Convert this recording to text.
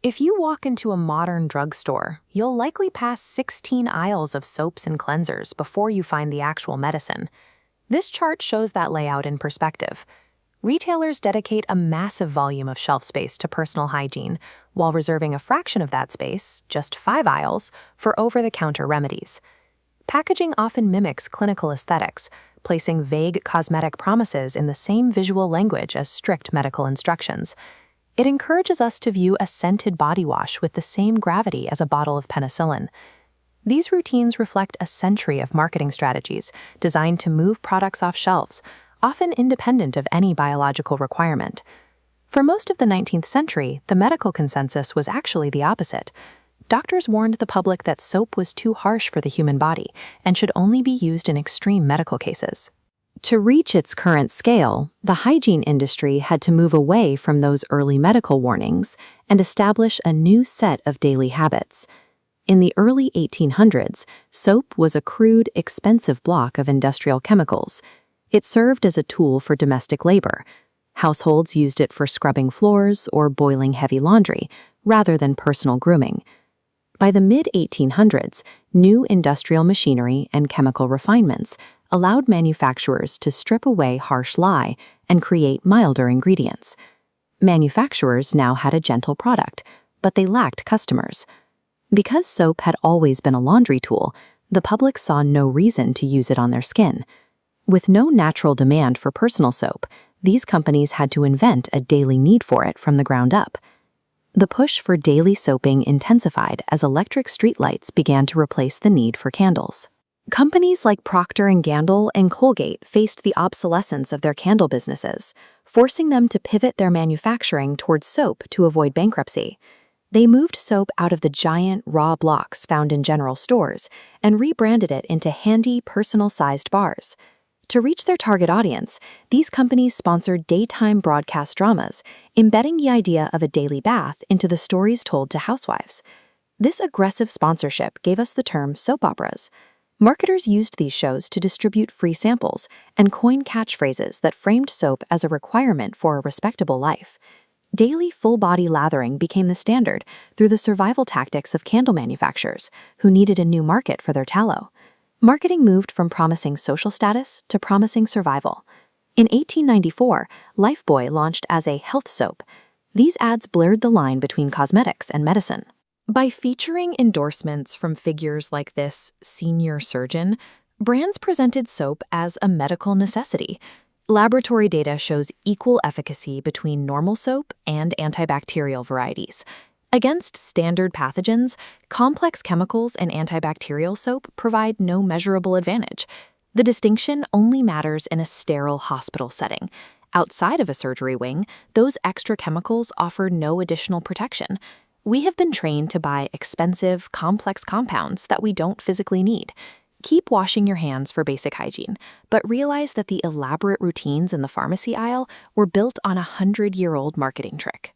If you walk into a modern drugstore, you'll likely pass 16 aisles of soaps and cleansers before you find the actual medicine. This chart shows that layout in perspective. Retailers dedicate a massive volume of shelf space to personal hygiene, while reserving a fraction of that space, just 5 aisles, for over-the-counter remedies. Packaging often mimics clinical aesthetics, placing vague cosmetic promises in the same visual language as strict medical instructions. It encourages us to view a scented body wash with the same gravity as a bottle of penicillin. These routines reflect a century of marketing strategies designed to move products off shelves, often independent of any biological requirement. For most of the 19th century, the medical consensus was actually the opposite. Doctors warned the public that soap was too harsh for the human body and should only be used in extreme medical cases. To reach its current scale, the hygiene industry had to move away from those early medical warnings and establish a new set of daily habits. In the early 1800s, soap was a crude, expensive block of industrial chemicals. It served as a tool for domestic labor. Households used it for scrubbing floors or boiling heavy laundry, rather than personal grooming. By the mid-1800s, new industrial machinery and chemical refinements allowed manufacturers to strip away harsh lye and create milder ingredients. Manufacturers now had a gentle product, but they lacked customers. Because soap had always been a laundry tool, the public saw no reason to use it on their skin. With no natural demand for personal soap, these companies had to invent a daily need for it from the ground up. The push for daily soaping intensified as electric streetlights began to replace the need for candles. Companies like Procter & Gamble and Colgate faced the obsolescence of their candle businesses, forcing them to pivot their manufacturing towards soap to avoid bankruptcy. They moved soap out of the giant, raw blocks found in general stores and rebranded it into handy, personal-sized bars. To reach their target audience, these companies sponsored daytime broadcast dramas, embedding the idea of a daily bath into the stories told to housewives. This aggressive sponsorship gave us the term soap operas. Marketers used these shows to distribute free samples and coin catchphrases that framed soap as a requirement for a respectable life. Daily full-body lathering became the standard through the survival tactics of candle manufacturers, who needed a new market for their tallow. Marketing moved from promising social status to promising survival. In 1894, Lifebuoy launched as a health soap. These ads blurred the line between cosmetics and medicine. By featuring endorsements from figures like this senior surgeon, brands presented soap as a medical necessity. Laboratory data shows equal efficacy between normal soap and antibacterial varieties. Against standard pathogens, complex chemicals and antibacterial soap provide no measurable advantage. The distinction only matters in a sterile hospital setting. Outside of a surgery wing, those extra chemicals offer no additional protection. We have been trained to buy expensive, complex compounds that we don't physically need. Keep washing your hands for basic hygiene, but realize that the elaborate routines in the pharmacy aisle were built on a 100-year-old marketing trick.